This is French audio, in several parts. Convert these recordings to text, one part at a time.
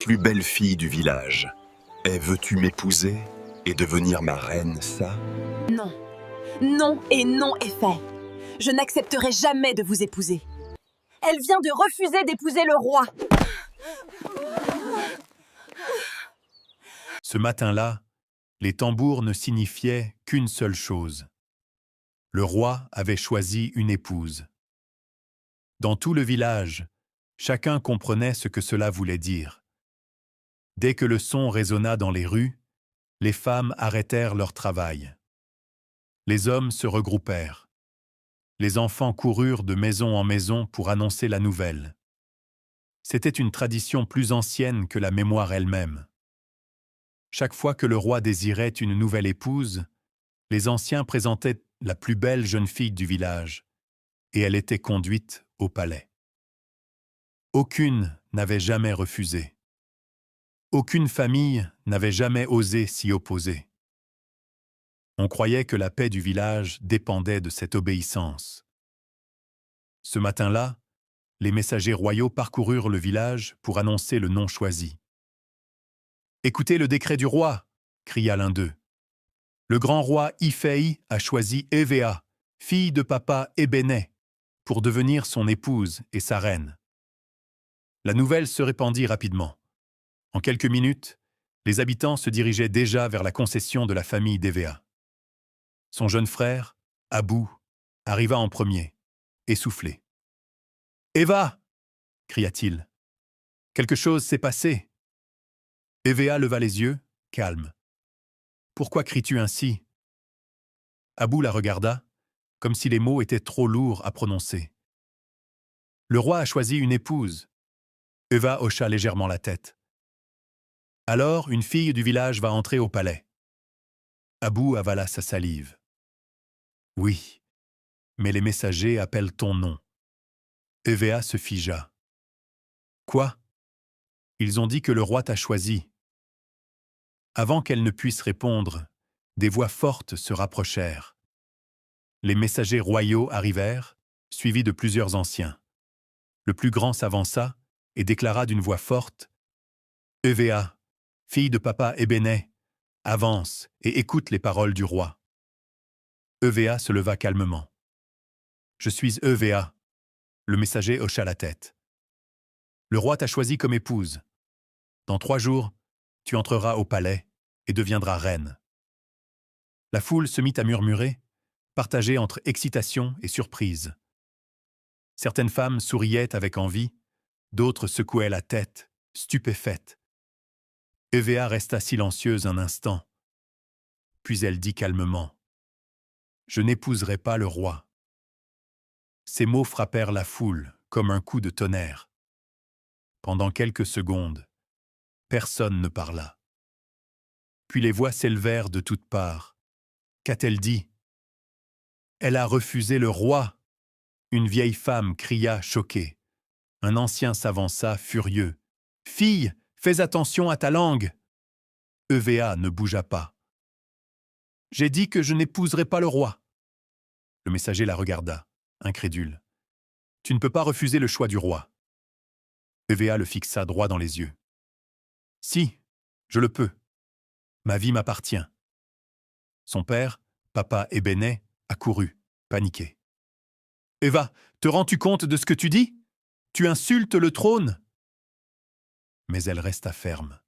Plus belle fille du village. Veux-tu m'épouser et devenir ma reine, ça? Non. Non et non est fait. Je n'accepterai jamais de vous épouser. Elle vient de refuser d'épouser le roi. Ce matin-là, les tambours ne signifiaient qu'une seule chose. Le roi avait choisi une épouse. Dans tout le village, chacun comprenait ce que cela voulait dire. Dès que le son résonna dans les rues, les femmes arrêtèrent leur travail. Les hommes se regroupèrent. Les enfants coururent de maison en maison pour annoncer la nouvelle. C'était une tradition plus ancienne que la mémoire elle-même. Chaque fois que le roi désirait une nouvelle épouse, les anciens présentaient la plus belle jeune fille du village, et elle était conduite au palais. Aucune n'avait jamais refusé. Aucune famille n'avait jamais osé s'y opposer. On croyait que la paix du village dépendait de cette obéissance. Ce matin-là, les messagers royaux parcoururent le village pour annoncer le nom choisi. « Écoutez le décret du roi !» cria l'un d'eux. Le grand roi Ifei a choisi Evea, fille de papa Ébéné, pour devenir son épouse et sa reine. La nouvelle se répandit rapidement. En quelques minutes, les habitants se dirigeaient déjà vers la concession de la famille d'Evea. Son jeune frère, Abou, arriva en premier, essoufflé. « Eva !» cria-t-il. « Quelque chose s'est passé. » Evea leva les yeux, calme. « Pourquoi cries-tu ainsi ?» Abou la regarda, comme si les mots étaient trop lourds à prononcer. « Le roi a choisi une épouse. » Eva hocha légèrement la tête. « Alors, une fille du village va entrer au palais. » Abou avala sa salive. « Oui, mais les messagers appellent ton nom. » Evea se figea. « Quoi? Ils ont dit que le roi t'a choisi. » Avant qu'elle ne puisse répondre, des voix fortes se rapprochèrent. Les messagers royaux arrivèrent, suivis de plusieurs anciens. Le plus grand s'avança et déclara d'une voix forte « Evea, fille de papa Ébéné, avance et écoute les paroles du roi. » Evea se leva calmement. « Je suis Evea. » Le messager hocha la tête. « Le roi t'a choisi comme épouse. Dans 3 jours, tu entreras au palais et deviendras reine. » La foule se mit à murmurer, partagée entre excitation et surprise. Certaines femmes souriaient avec envie, d'autres secouaient la tête, stupéfaites. Evea resta silencieuse un instant. Puis elle dit calmement « Je n'épouserai pas le roi. » Ces mots frappèrent la foule comme un coup de tonnerre. Pendant quelques secondes, personne ne parla. Puis les voix s'élevèrent de toutes parts. Qu'a-t-elle dit? Elle a refusé le roi. Une vieille femme cria choquée. Un ancien s'avança furieux. « Fille, fais attention à ta langue !» Evea ne bougea pas. « J'ai dit que je n'épouserai pas le roi. » Le messager la regarda, incrédule. « Tu ne peux pas refuser le choix du roi. » Evea le fixa droit dans les yeux. « Si, je le peux. Ma vie m'appartient. » Son père, papa Ébéné, accourut, paniqué. « Eva, te rends-tu compte de ce que tu dis? Tu insultes le trône !» Mais elle resta ferme.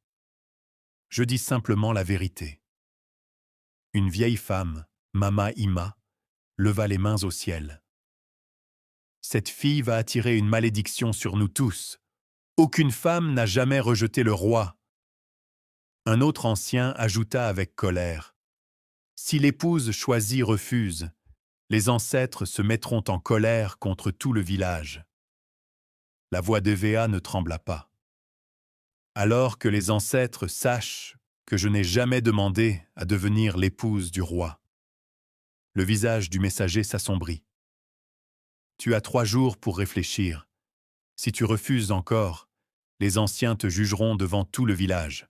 « Je dis simplement la vérité. » Une vieille femme, Mama Ima, leva les mains au ciel. « Cette fille va attirer une malédiction sur nous tous. Aucune femme n'a jamais rejeté le roi. » Un autre ancien ajouta avec colère. « Si l'épouse choisie refuse, les ancêtres se mettront en colère contre tout le village. » La voix d'Evea ne trembla pas. « Alors que les ancêtres sachent que je n'ai jamais demandé à devenir l'épouse du roi. » Le visage du messager s'assombrit. « Tu as 3 jours pour réfléchir. Si tu refuses encore, les anciens te jugeront devant tout le village. »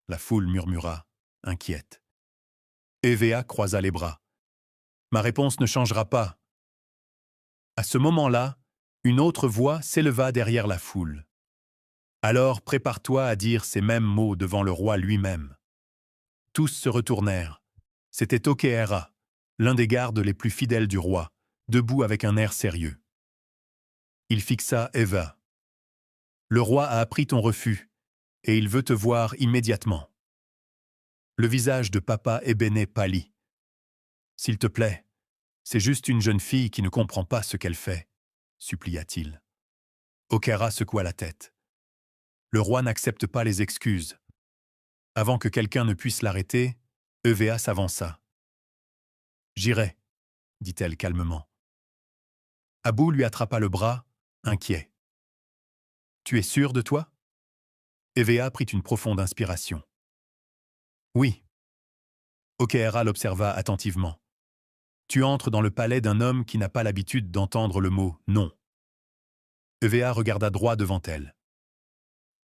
La foule murmura, inquiète. Evea croisa les bras. « Ma réponse ne changera pas. » À ce moment-là, une autre voix s'éleva derrière la foule. Alors prépare-toi à dire ces mêmes mots devant le roi lui-même. » Tous se retournèrent. C'était Okéra, l'un des gardes les plus fidèles du roi, debout avec un air sérieux. Il fixa Eva. « Le roi a appris ton refus, et il veut te voir immédiatement. » Le visage de papa Ébéné pâlit. « S'il te plaît, c'est juste une jeune fille qui ne comprend pas ce qu'elle fait, » supplia-t-il. Okéra secoua la tête. Le roi n'accepte pas les excuses. Avant que quelqu'un ne puisse l'arrêter, Eva s'avança. « J'irai, » dit-elle calmement. Abou lui attrapa le bras, inquiet. « Tu es sûr de toi ?» Eva prit une profonde inspiration. « Oui. » Okéra l'observa attentivement. « Tu entres dans le palais d'un homme qui n'a pas l'habitude d'entendre le mot « non ». Eva regarda droit devant elle.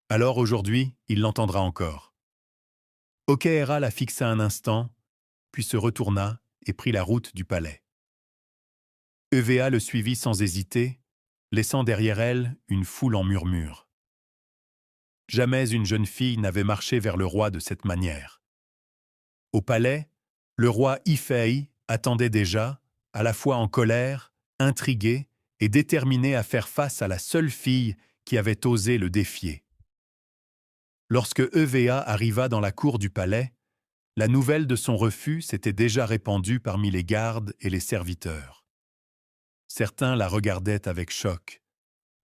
Alors aujourd'hui, il l'entendra encore. Okéra la fixa un instant, puis se retourna et prit la route du palais. Eva le suivit sans hésiter, laissant derrière elle une foule en murmures. Jamais une jeune fille n'avait marché vers le roi de cette manière. Au palais, le roi Ifei attendait déjà, à la fois en colère, intrigué et déterminé à faire face à la seule fille qui avait osé le défier. Lorsque Eva arriva dans la cour du palais, la nouvelle de son refus s'était déjà répandue parmi les gardes et les serviteurs. Certains la regardaient avec choc,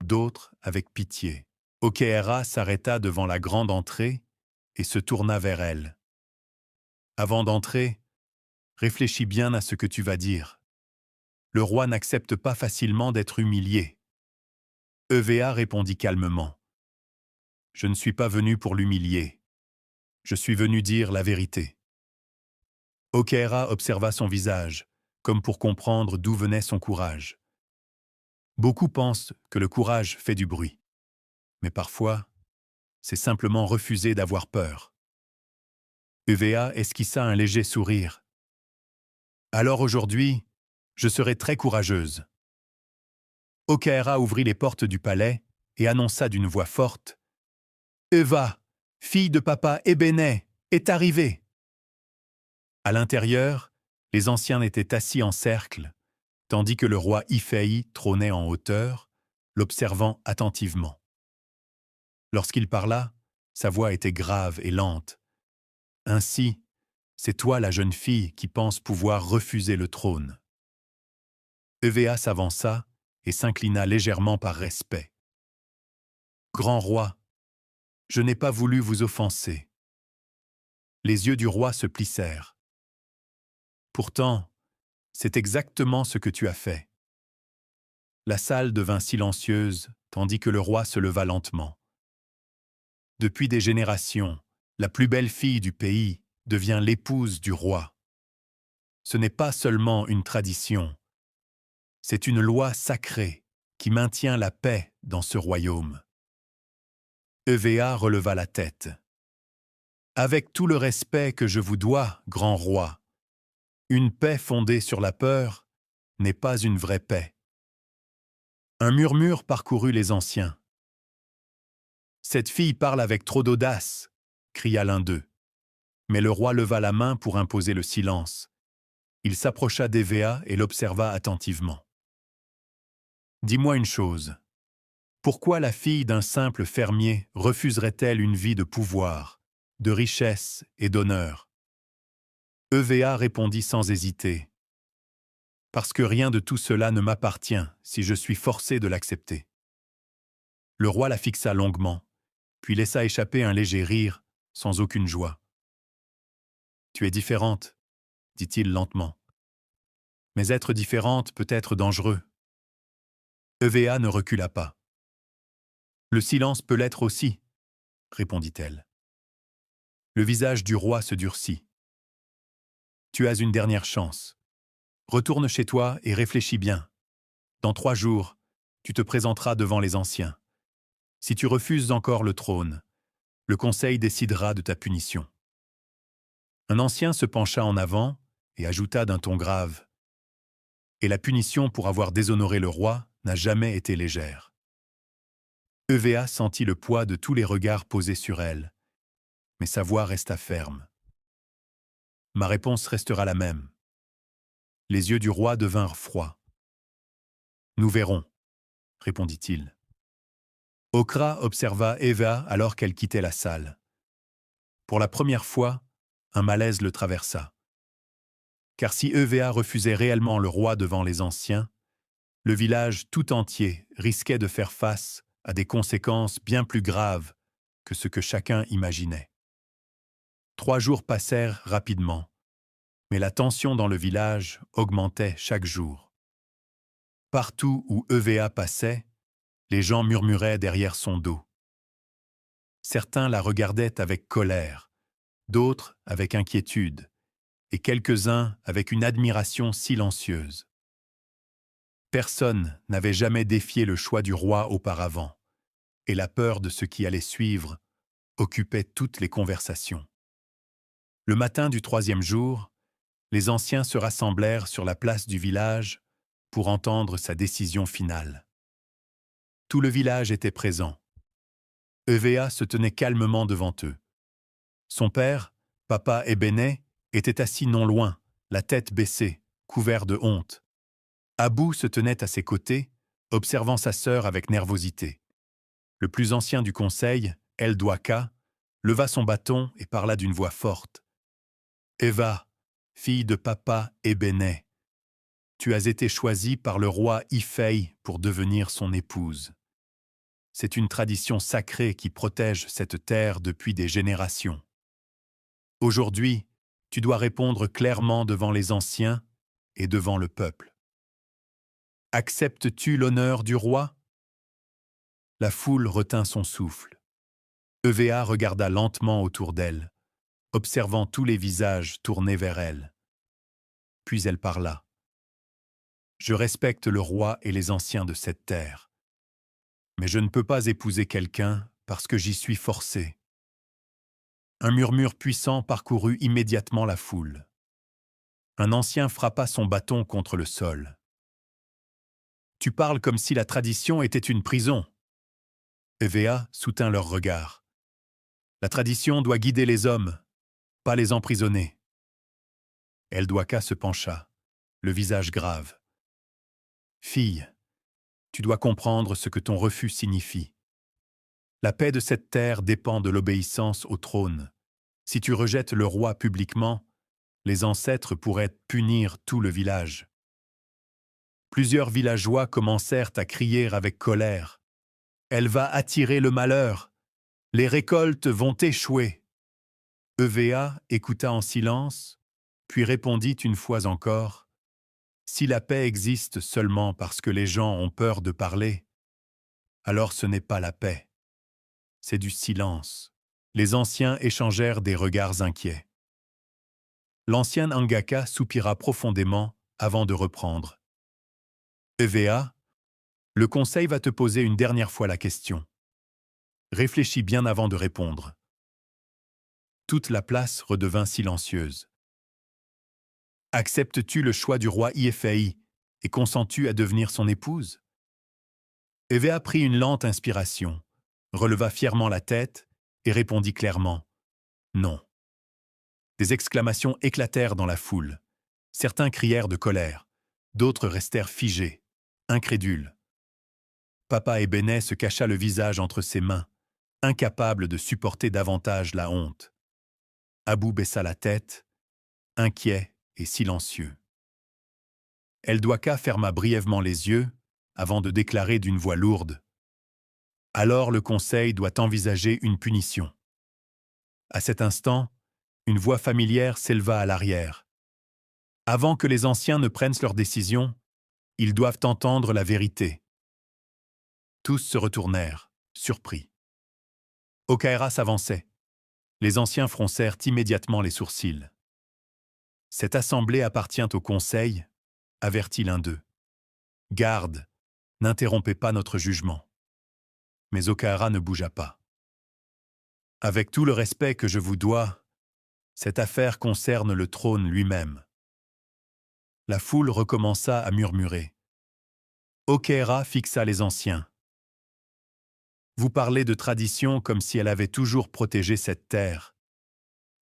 d'autres avec pitié. Okéra s'arrêta devant la grande entrée et se tourna vers elle. « Avant d'entrer, réfléchis bien à ce que tu vas dire. Le roi n'accepte pas facilement d'être humilié. » Eva répondit calmement. « Je ne suis pas venu pour l'humilier. Je suis venu dire la vérité. » Okéra observa son visage, comme pour comprendre d'où venait son courage. Beaucoup pensent que le courage fait du bruit. Mais parfois, c'est simplement refuser d'avoir peur. Eva esquissa un léger sourire. « Alors aujourd'hui, je serai très courageuse. » Okéra ouvrit les portes du palais et annonça d'une voix forte. « Eva, fille de papa Ébéné, est arrivée. » À l'intérieur, les anciens étaient assis en cercle, tandis que le roi Ifei trônait en hauteur, l'observant attentivement. Lorsqu'il parla, sa voix était grave et lente. « Ainsi, c'est toi la jeune fille qui pense pouvoir refuser le trône. » Eva s'avança et s'inclina légèrement par respect. « Grand roi, je n'ai pas voulu vous offenser. » Les yeux du roi se plissèrent. « Pourtant, c'est exactement ce que tu as fait. » La salle devint silencieuse, tandis que le roi se leva lentement. Depuis des générations, la plus belle fille du pays devient l'épouse du roi. Ce n'est pas seulement une tradition, c'est une loi sacrée qui maintient la paix dans ce royaume. Eva releva la tête. « Avec tout le respect que je vous dois, grand roi, une paix fondée sur la peur n'est pas une vraie paix. » Un murmure parcourut les anciens. « Cette fille parle avec trop d'audace !» cria l'un d'eux. Mais le roi leva la main pour imposer le silence. Il s'approcha d'Eva et l'observa attentivement. « Dis-moi une chose. Pourquoi la fille d'un simple fermier refuserait-elle une vie de pouvoir, de richesse et d'honneur ?» Eva répondit sans hésiter. « Parce que rien de tout cela ne m'appartient si je suis forcé de l'accepter. » Le roi la fixa longuement, puis laissa échapper un léger rire, sans aucune joie. « Tu es différente, » dit-il lentement. « Mais être différente peut être dangereux. » Eva ne recula pas. « Le silence peut l'être aussi, » répondit-elle. Le visage du roi se durcit. « Tu as une dernière chance. Retourne chez toi et réfléchis bien. Dans 3 jours, tu te présenteras devant les anciens. Si tu refuses encore le trône, le conseil décidera de ta punition. » Un ancien se pencha en avant et ajouta d'un ton grave. « Et la punition pour avoir déshonoré le roi n'a jamais été légère. » EVA sentit le poids de tous les regards posés sur elle, mais sa voix resta ferme. Ma réponse restera la même. Les yeux du roi devinrent froids. Nous verrons, répondit-il. Okra observa Eva alors qu'elle quittait la salle. Pour la première fois, un malaise le traversa. Car si Eva refusait réellement le roi devant les anciens, le village tout entier risquait de faire face à des conséquences bien plus graves que ce que chacun imaginait. 3 jours passèrent rapidement, mais la tension dans le village augmentait chaque jour. Partout où Eva passait, les gens murmuraient derrière son dos. Certains la regardaient avec colère, d'autres avec inquiétude, et quelques-uns avec une admiration silencieuse. Personne n'avait jamais défié le choix du roi auparavant, et la peur de ce qui allait suivre occupait toutes les conversations. Le matin du 3e jour, les anciens se rassemblèrent sur la place du village pour entendre sa décision finale. Tout le village était présent. Eva se tenait calmement devant eux. Son père, Papa Ebené, était assis non loin, la tête baissée, couvert de honte. Abou se tenait à ses côtés, observant sa sœur avec nervosité. Le plus ancien du conseil, El Douaka, leva son bâton et parla d'une voix forte. « Eva, fille de Papa Ebené, tu as été choisie par le roi Ifei pour devenir son épouse. C'est une tradition sacrée qui protège cette terre depuis des générations. Aujourd'hui, tu dois répondre clairement devant les anciens et devant le peuple. Acceptes-tu l'honneur du roi ?» La foule retint son souffle. Eva regarda lentement autour d'elle, observant tous les visages tournés vers elle. Puis elle parla. « Je respecte le roi et les anciens de cette terre. Mais je ne peux pas épouser quelqu'un parce que j'y suis forcée. » Un murmure puissant parcourut immédiatement la foule. Un ancien frappa son bâton contre le sol. « Tu parles comme si la tradition était une prison. » Eva soutint leur regard. « La tradition doit guider les hommes, pas les emprisonner. » El Douaka se pencha, le visage grave. « Fille, tu dois comprendre ce que ton refus signifie. La paix de cette terre dépend de l'obéissance au trône. Si tu rejettes le roi publiquement, les ancêtres pourraient punir tout le village. » Plusieurs villageois commencèrent à crier avec colère. « Elle va attirer le malheur. Les récoltes vont échouer. » Eva écouta en silence, puis répondit une fois encore. « Si la paix existe seulement parce que les gens ont peur de parler, alors ce n'est pas la paix. C'est du silence. » Les anciens échangèrent des regards inquiets. L'ancien Angaka soupira profondément avant de reprendre. « Eva, le conseil va te poser une dernière fois la question. Réfléchis bien avant de répondre. » Toute la place redevint silencieuse. « Acceptes-tu le choix du roi Ifei et consens-tu à devenir son épouse ?» Eva prit une lente inspiration, releva fièrement la tête et répondit clairement « Non ». Des exclamations éclatèrent dans la foule. Certains crièrent de colère, d'autres restèrent figés, incrédules. Papa Ebené se cacha le visage entre ses mains, incapable de supporter davantage la honte. Abou baissa la tête, inquiet et silencieux. El Douaka ferma brièvement les yeux avant de déclarer d'une voix lourde. « Alors le conseil doit envisager une punition. » À cet instant, une voix familière s'éleva à l'arrière. « Avant que les anciens ne prennent leur décision, ils doivent entendre la vérité. » Tous se retournèrent, surpris. Okaera s'avançait. Les anciens froncèrent immédiatement les sourcils. « Cette assemblée appartient au conseil, » avertit l'un d'eux. « Garde, n'interrompez pas notre jugement. » Mais Okaera ne bougea pas. « Avec tout le respect que je vous dois, cette affaire concerne le trône lui-même. » La foule recommença à murmurer. Okaera fixa les anciens. Vous parlez de tradition comme si elle avait toujours protégé cette terre.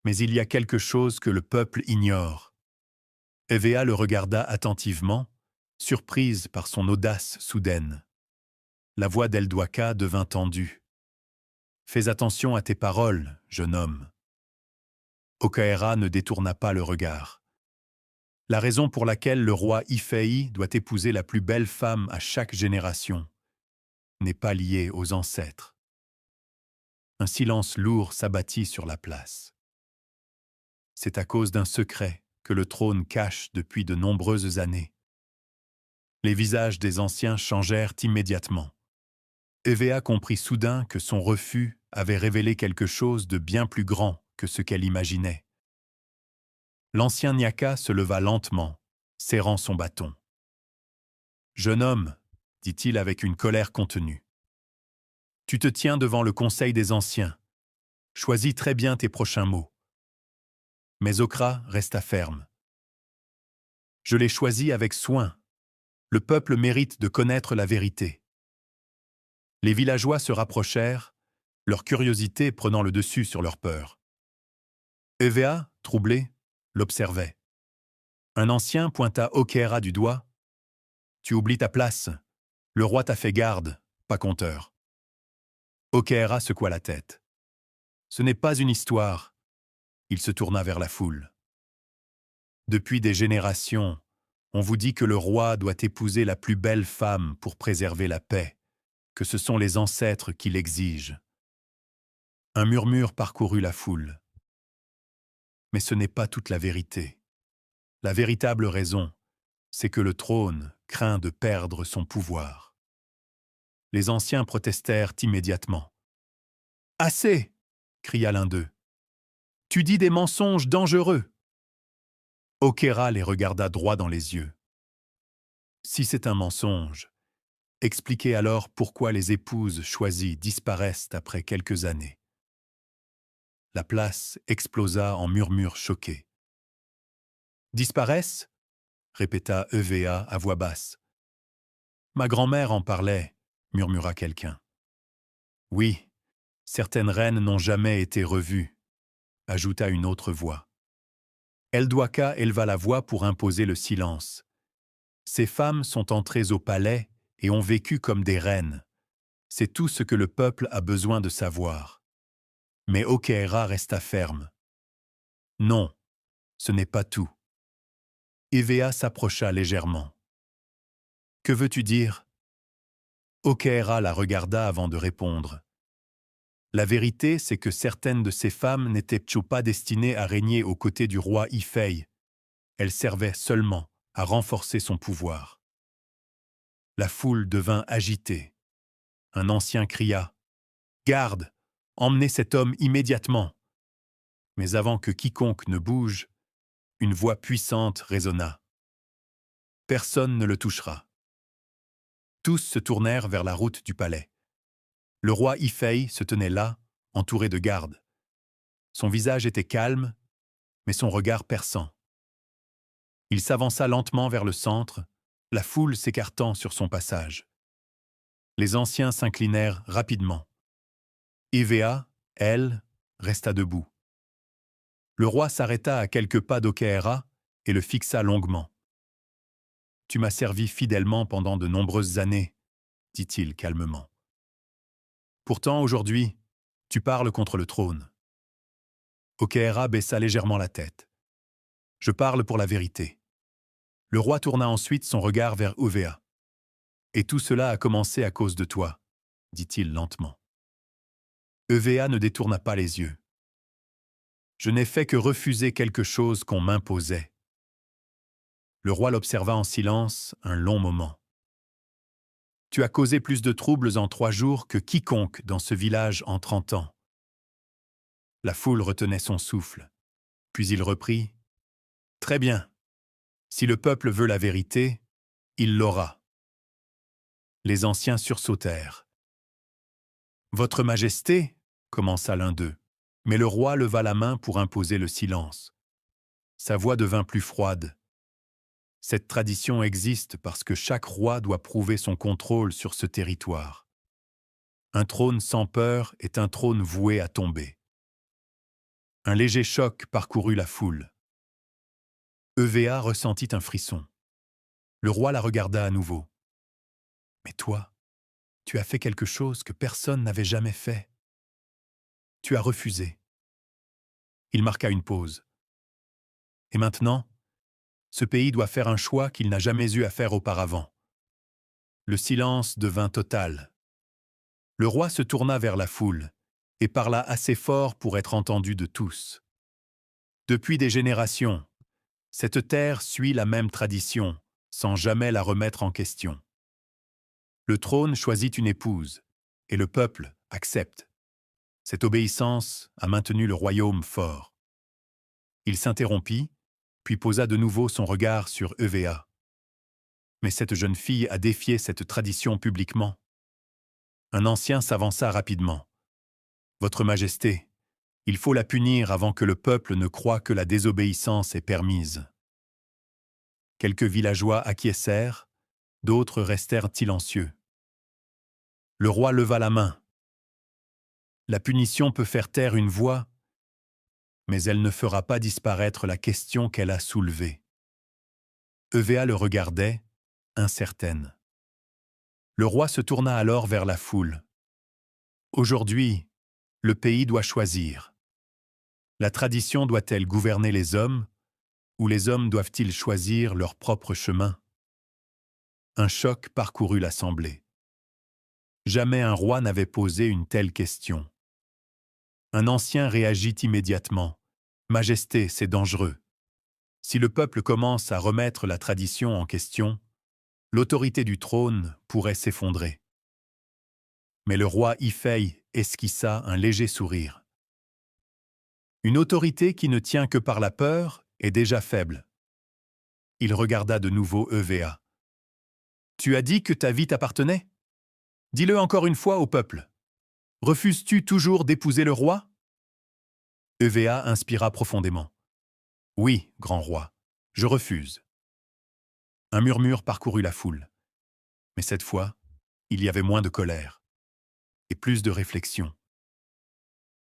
Mais il y a quelque chose que le peuple ignore. Evea le regarda attentivement, surprise par son audace soudaine. La voix d'Eldwaka devint tendue. « Fais attention à tes paroles, jeune homme. » Okaera ne détourna pas le regard. La raison pour laquelle le roi Ifei doit épouser la plus belle femme à chaque génération n'est pas liée aux ancêtres. Un silence lourd s'abattit sur la place. C'est à cause d'un secret que le trône cache depuis de nombreuses années. Les visages des anciens changèrent immédiatement. Evea comprit soudain que son refus avait révélé quelque chose de bien plus grand que ce qu'elle imaginait. L'ancien Nyaka se leva lentement, serrant son bâton. « Jeune homme, dit-il avec une colère contenue, tu te tiens devant le conseil des anciens. Choisis très bien tes prochains mots. » Mais Okra resta ferme. « Je l'ai choisi avec soin. Le peuple mérite de connaître la vérité. » Les villageois se rapprochèrent, leur curiosité prenant le dessus sur leur peur. Evea, troublé, l'observait. Un ancien pointa Okaera du doigt. « Tu oublies ta place. Le roi t'a fait garde, pas compteur. » Okaera secoua la tête. « Ce n'est pas une histoire. » Il se tourna vers la foule. « Depuis des générations, on vous dit que le roi doit épouser la plus belle femme pour préserver la paix, que ce sont les ancêtres qui l'exigent. » Un murmure parcourut la foule. Mais ce n'est pas toute la vérité. La véritable raison, c'est que le trône craint de perdre son pouvoir. Les anciens protestèrent immédiatement. « Assez !» cria l'un d'eux. « Tu dis des mensonges dangereux !» Okaera les regarda droit dans les yeux. « Si c'est un mensonge, expliquez alors pourquoi les épouses choisies disparaissent après quelques années. » La place explosa en murmures choqués. « Disparaissent ?» répéta Evea à voix basse. « Ma grand-mère en parlait, » murmura quelqu'un. « Oui, certaines reines n'ont jamais été revues, » ajouta une autre voix. Eldwaka éleva la voix pour imposer le silence. Ces femmes sont entrées au palais et ont vécu comme des reines. C'est tout ce que le peuple a besoin de savoir. Mais Okaera resta ferme. Non, ce n'est pas tout. Evea s'approcha légèrement. Que veux-tu dire? Okaera la regarda avant de répondre. La vérité, c'est que certaines de ces femmes n'étaient pas destinées à régner aux côtés du roi Ifei. Elles servaient seulement à renforcer son pouvoir. La foule devint agitée. Un ancien cria « Garde, emmenez cet homme immédiatement !» Mais avant que quiconque ne bouge, une voix puissante résonna. « Personne ne le touchera. » Tous se tournèrent vers la route du palais. Le roi Ifei se tenait là, entouré de gardes. Son visage était calme, mais son regard perçant. Il s'avança lentement vers le centre, la foule s'écartant sur son passage. Les anciens s'inclinèrent rapidement. Evea, elle, resta debout. Le roi s'arrêta à quelques pas d'Okaera et le fixa longuement. « Tu m'as servi fidèlement pendant de nombreuses années, » dit-il calmement. « Pourtant, aujourd'hui, tu parles contre le trône. » Okaera baissa légèrement la tête. « Je parle pour la vérité. » Le roi tourna ensuite son regard vers Evea. « Et tout cela a commencé à cause de toi, » dit-il lentement. Evea ne détourna pas les yeux. « Je n'ai fait que refuser quelque chose qu'on m'imposait. » Le roi l'observa en silence un long moment. « Tu as causé plus de troubles en 3 jours que quiconque dans ce village en 30 ans. » La foule retenait son souffle. Puis il reprit. « Très bien. Si le peuple veut la vérité, il l'aura. » Les anciens sursautèrent. « Votre Majesté, » commença l'un d'eux, mais le roi leva la main pour imposer le silence. Sa voix devint plus froide. Cette tradition existe parce que chaque roi doit prouver son contrôle sur ce territoire. Un trône sans peur est un trône voué à tomber. Un léger choc parcourut la foule. Eva ressentit un frisson. Le roi la regarda à nouveau. « Mais toi, tu as fait quelque chose que personne n'avait jamais fait. Tu as refusé. » Il marqua une pause. « Et maintenant, ce pays doit faire un choix qu'il n'a jamais eu à faire auparavant. » Le silence devint total. Le roi se tourna vers la foule et parla assez fort pour être entendu de tous. « Depuis des générations, cette terre suit la même tradition, sans jamais la remettre en question. Le trône choisit une épouse, et le peuple accepte. Cette obéissance a maintenu le royaume fort. » Il s'interrompit, puis posa de nouveau son regard sur Eva. « Mais cette jeune fille a défié cette tradition publiquement. » Un ancien s'avança rapidement. « Votre Majesté, il faut la punir avant que le peuple ne croie que la désobéissance est permise. » Quelques villageois acquiescèrent, d'autres restèrent silencieux. Le roi leva la main. « La punition peut faire taire une voix, mais elle ne fera pas disparaître la question qu'elle a soulevée. » Eva le regardait, incertaine. Le roi se tourna alors vers la foule. « Aujourd'hui, le pays doit choisir. La tradition doit-elle gouverner les hommes, ou les hommes doivent-ils choisir leur propre chemin ?» Un choc parcourut l'assemblée. Jamais un roi n'avait posé une telle question. Un ancien réagit immédiatement. « Majesté, c'est dangereux. Si le peuple commence à remettre la tradition en question, l'autorité du trône pourrait s'effondrer. » Mais le roi Ifei esquissa un léger sourire. « Une autorité qui ne tient que par la peur est déjà faible. » Il regarda de nouveau Eva. « Tu as dit que ta vie t'appartenait ? Dis-le encore une fois au peuple. Refuses-tu toujours d'épouser le roi ?» Eva inspira profondément. « Oui, grand roi, je refuse. » Un murmure parcourut la foule. Mais cette fois, il y avait moins de colère et plus de réflexion.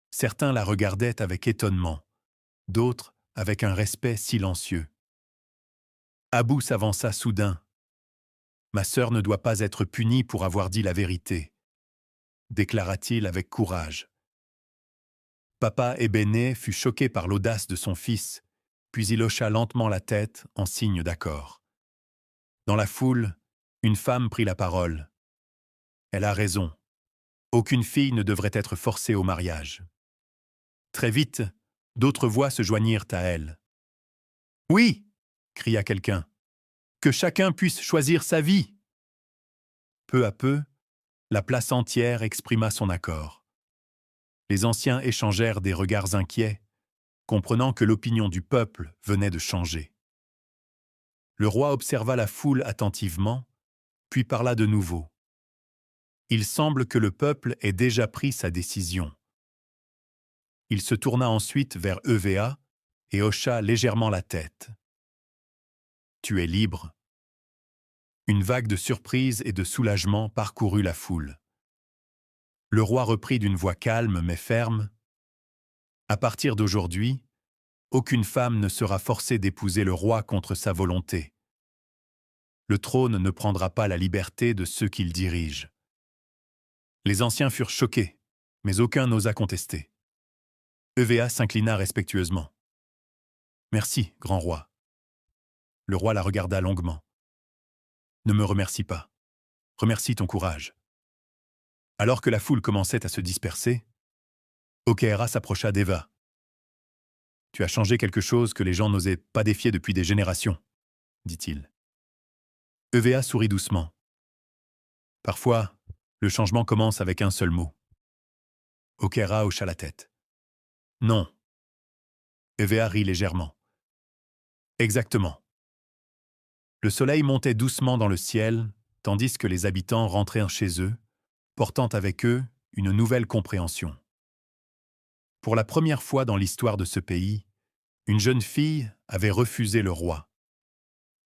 Certains la regardaient avec étonnement, d'autres avec un respect silencieux. Abou s'avança soudain. « Ma sœur ne doit pas être punie pour avoir dit la vérité, » déclara-t-il avec courage. Papa Ebene fut choqué par l'audace de son fils, puis il hocha lentement la tête en signe d'accord. Dans la foule, une femme prit la parole. « Elle a raison. Aucune fille ne devrait être forcée au mariage. » Très vite, d'autres voix se joignirent à elle. « Oui !» cria quelqu'un. « Que chacun puisse choisir sa vie !» Peu à peu, la place entière exprima son accord. Les anciens échangèrent des regards inquiets, comprenant que l'opinion du peuple venait de changer. Le roi observa la foule attentivement, puis parla de nouveau. « Il semble que le peuple ait déjà pris sa décision. » Il se tourna ensuite vers Eva et hocha légèrement la tête. « Tu es libre. » Une vague de surprise et de soulagement parcourut la foule. Le roi reprit d'une voix calme mais ferme. « À partir d'aujourd'hui, aucune femme ne sera forcée d'épouser le roi contre sa volonté. Le trône ne prendra pas la liberté de ceux qu'il dirige. » Les anciens furent choqués, mais aucun n'osa contester. Eva s'inclina respectueusement. « Merci, grand roi. » Le roi la regarda longuement. « Ne me remercie pas. Remercie ton courage. » Alors que la foule commençait à se disperser, Okehara s'approcha d'Eva. « Tu as changé quelque chose que les gens n'osaient pas défier depuis des générations, » dit-il. Eva sourit doucement. « Parfois, le changement commence avec un seul mot. » Okehara hocha la tête. « Non. » Eva rit légèrement. « Exactement. » Le soleil montait doucement dans le ciel, tandis que les habitants rentraient chez eux, portant avec eux une nouvelle compréhension. Pour la première fois dans l'histoire de ce pays, une jeune fille avait refusé le roi.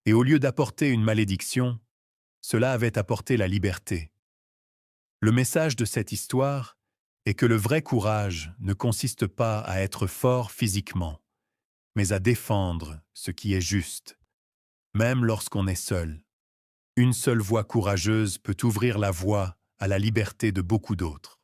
Et au lieu d'apporter une malédiction, cela avait apporté la liberté. Le message de cette histoire est que le vrai courage ne consiste pas à être fort physiquement, mais à défendre ce qui est juste, même lorsqu'on est seul. Une seule voix courageuse peut ouvrir la voie à la liberté de beaucoup d'autres.